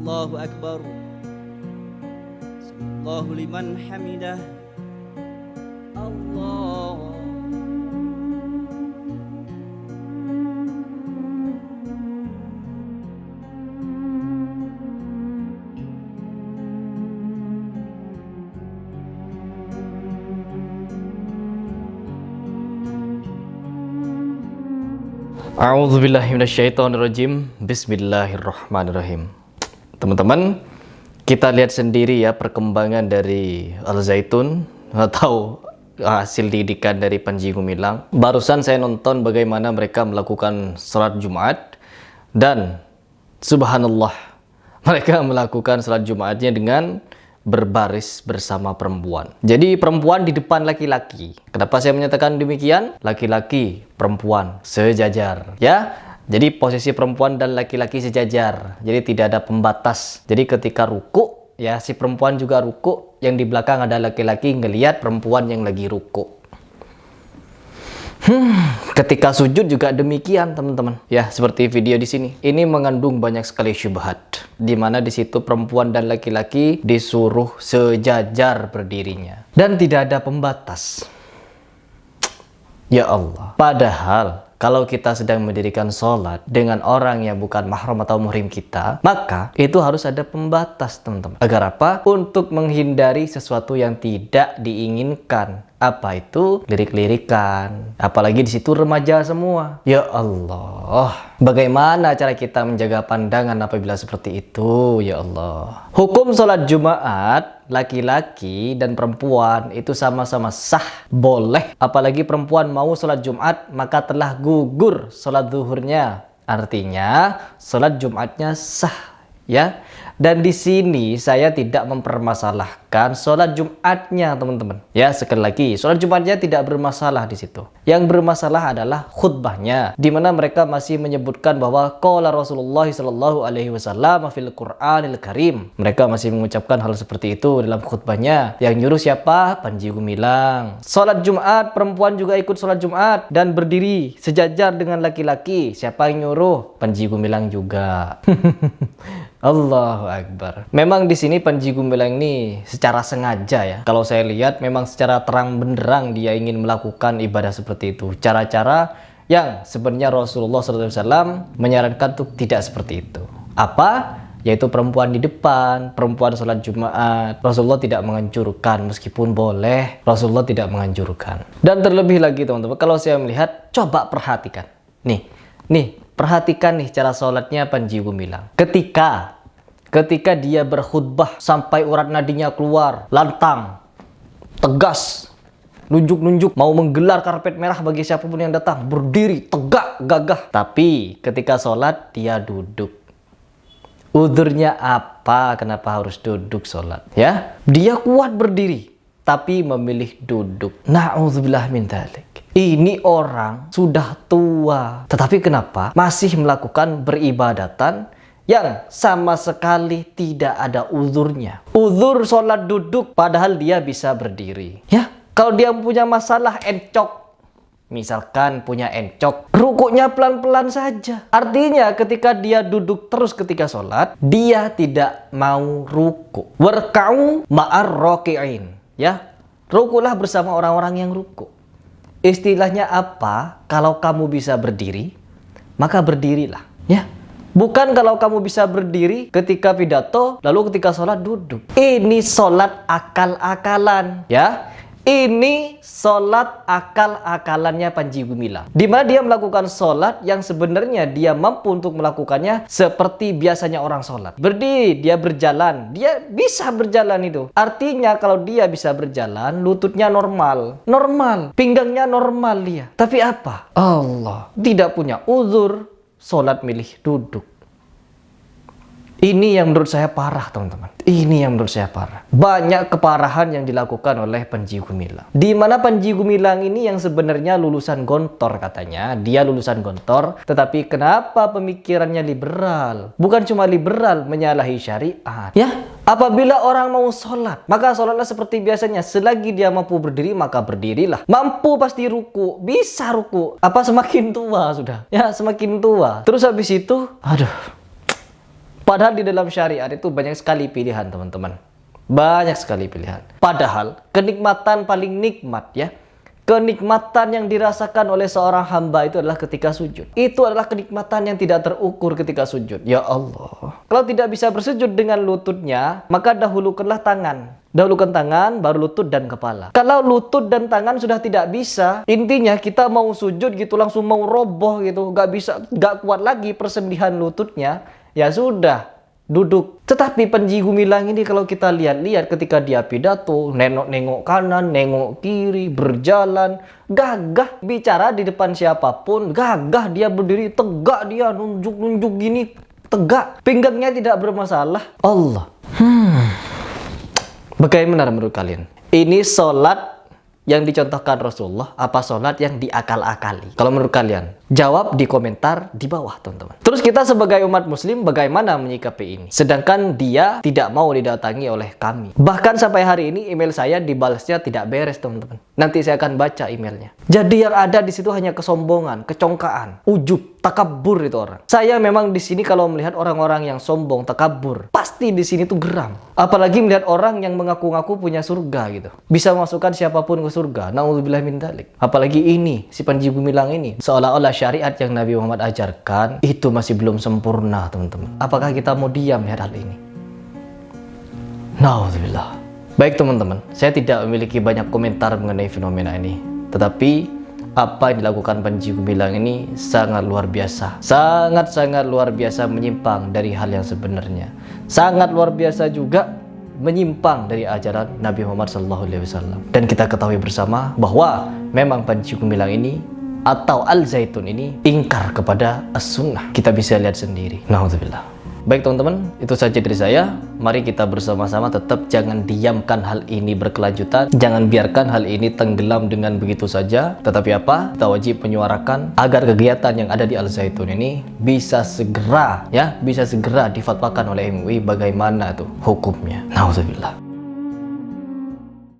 Allahu Akbar. Allahu liman hamidah. Allah. A'udzubillahi minasyaitonirrajim. Bismillahirrahmanirrahim. Teman-teman, kita lihat sendiri ya perkembangan dari Al-Zaitun atau hasil didikan dari Panji Gumilang. Barusan saya nonton bagaimana mereka melakukan salat Jumat, dan subhanallah, mereka melakukan salat Jumatnya dengan berbaris bersama perempuan. Jadi perempuan di depan laki-laki. Kenapa saya menyatakan demikian? Laki-laki, perempuan sejajar, ya. Jadi posisi perempuan dan laki-laki sejajar. Jadi tidak ada pembatas. Jadi ketika ruku, ya, si perempuan juga ruku, yang di belakang ada laki-laki ngelihat perempuan yang lagi ruku. Ketika sujud juga demikian, teman-teman. Ya, seperti video di sini. Ini mengandung banyak sekali syubhat, di mana di situ perempuan dan laki-laki disuruh sejajar berdirinya dan tidak ada pembatas. Ya Allah. Padahal kalau kita sedang mendirikan sholat dengan orang yang bukan mahram atau muhrim kita, maka itu harus ada pembatas, teman-teman. Agar apa? Untuk menghindari sesuatu yang tidak diinginkan. Apa itu? Lirik-lirikan. Apalagi di situ remaja semua. Ya Allah. Bagaimana cara kita menjaga pandangan apabila seperti itu? Ya Allah. Hukum sholat Jumat, laki-laki dan perempuan itu sama-sama sah, boleh. Apalagi perempuan mau sholat Jumat, maka telah gugur sholat zuhurnya. Artinya sholat Jumatnya sah, ya. Dan di sini saya tidak mempermasalahkan sholat Jumatnya, teman-teman. Ya, sekali lagi, sholat Jumatnya tidak bermasalah di situ. Yang bermasalah adalah khutbahnya, di mana mereka masih menyebutkan bahwa qala Rasulullah sallallahu alaihi wasallam fil Qur'anil Karim. Mereka masih mengucapkan hal seperti itu dalam khutbahnya. Yang nyuruh siapa? Panji Gumilang. Sholat Jumat, perempuan juga ikut sholat Jumat dan berdiri sejajar dengan laki-laki. Siapa yang nyuruh? Panji Gumilang juga. Allahu Akbar. Memang di sini Panji Gumilang ini secara sengaja, ya. Kalau saya lihat memang secara terang benderang dia ingin melakukan ibadah seperti itu. Cara-cara yang sebenarnya Rasulullah SAW menyarankan untuk tidak seperti itu. Apa? Yaitu perempuan di depan, perempuan sholat Jumat. Rasulullah tidak menganjurkan, meskipun boleh, Rasulullah tidak menganjurkan. Dan terlebih lagi, teman-teman, kalau saya melihat, coba perhatikan. Nih, perhatikan nih cara sholatnya Panji Gumilang. Ketika dia berkhutbah sampai urat nadinya keluar, lantang, tegas, nunjuk-nunjuk, mau menggelar karpet merah bagi siapapun yang datang, berdiri, tegak, gagah. Tapi ketika sholat, dia duduk. Udhurnya apa? Kenapa harus duduk sholat? Ya, dia kuat berdiri, tapi memilih duduk. Na'udzubillah min dzalik. Ini orang sudah tua, tetapi kenapa masih melakukan beribadatan yang sama sekali tidak ada uzurnya? Uzur sholat duduk, padahal dia bisa berdiri. Ya, kalau dia punya masalah encok, misalkan punya encok, rukuknya pelan-pelan saja. Artinya ketika dia duduk terus ketika sholat, dia tidak mau ruku. Warka'u ma'ar raki'in. Ya, rukulah bersama orang-orang yang ruku. Istilahnya apa? Kalau kamu bisa berdiri, maka berdirilah. Ya, bukan kalau kamu bisa berdiri ketika pidato, lalu ketika sholat duduk. Ini sholat akal-akalan, ya. Ini sholat akal-akalannya Panji Gumilang, di mana dia melakukan sholat yang sebenarnya dia mampu untuk melakukannya seperti biasanya orang sholat. Berdiri, dia berjalan, dia bisa berjalan itu. Artinya kalau dia bisa berjalan, lututnya normal, pinggangnya normal dia. Tapi apa? Allah tidak punya uzur, sholat milih duduk. Ini yang menurut saya parah, teman-teman. Ini yang menurut saya parah. Banyak keparahan yang dilakukan oleh Panji Gumilang. Di mana Panji Gumilang ini yang sebenarnya lulusan Gontor katanya. Dia lulusan Gontor, tetapi kenapa pemikirannya liberal? Bukan cuma liberal, menyalahi syariat. Ya, apabila orang mau sholat, maka sholatlah seperti biasanya. Selagi dia mampu berdiri, maka berdirilah. Mampu pasti ruku, bisa ruku. Apa semakin tua sudah? Ya, semakin tua. Terus habis itu, aduh, Padahal di dalam syariat itu banyak sekali pilihan, teman-teman. Banyak sekali pilihan. Padahal kenikmatan paling nikmat ya, kenikmatan yang dirasakan oleh seorang hamba itu adalah ketika sujud. Itu adalah kenikmatan yang tidak terukur ketika sujud. Ya Allah. Kalau tidak bisa bersujud dengan lututnya, maka dahulukanlah tangan. Dahulukan tangan, baru lutut dan kepala. Kalau lutut dan tangan sudah tidak bisa, intinya kita mau sujud gitu langsung mau roboh gitu, gak bisa, gak kuat lagi persendihan lututnya, ya sudah. Duduk. Tetapi Panji Gumilang ini kalau kita lihat-lihat ketika dia pidato, nengok kanan, nengok kiri, berjalan, gagah bicara di depan siapapun, gagah dia berdiri, tegak dia, nunjuk-nunjuk gini, tegak. Pinggangnya tidak bermasalah. Allah. Bagaimana menurut kalian? Ini sholat yang dicontohkan Rasulullah, apa sholat yang diakal-akali? Kalau menurut kalian, jawab di komentar di bawah, teman-teman. Terus kita sebagai umat muslim bagaimana menyikapi ini? Sedangkan dia tidak mau didatangi oleh kami. Bahkan sampai hari ini email saya dibalasnya tidak beres, teman-teman. Nanti saya akan baca emailnya. Jadi yang ada di situ hanya kesombongan, kecongkaan, ujub, takabur itu orang. Saya memang di sini kalau melihat orang-orang yang sombong, takabur, pasti di sini tuh geram. Apalagi melihat orang yang mengaku-ngaku punya surga gitu. Bisa memasukkan siapapun ke surga. Na'udzubillah min dzalik. Apalagi ini, si Panji Gumilang ini, seolah-olah syariat yang Nabi Muhammad ajarkan itu masih belum sempurna, teman-teman. Apakah kita mau diam melihat hal ini? Na'udzubillah. Baik teman-teman, saya tidak memiliki banyak komentar mengenai fenomena ini. Tetapi apa yang dilakukan Panji Gumilang ini sangat luar biasa. Sangat-sangat luar biasa menyimpang dari hal yang sebenarnya. Sangat luar biasa juga menyimpang dari ajaran Nabi Muhammad SAW. Dan kita ketahui bersama bahwa memang Panji Gumilang ini atau Al-Zaitun ini ingkar kepada As-Sunnah. Kita bisa lihat sendiri. Na'udzubillah. Baik teman-teman, itu saja dari saya. Mari kita bersama-sama tetap jangan diamkan hal ini berkelanjutan. Jangan biarkan hal ini tenggelam dengan begitu saja. Tetapi apa? Kita wajib menyuarakan agar kegiatan yang ada di Al-Zaitun ini bisa segera difatwakan oleh MUI bagaimana itu hukumnya. Nauzubillah.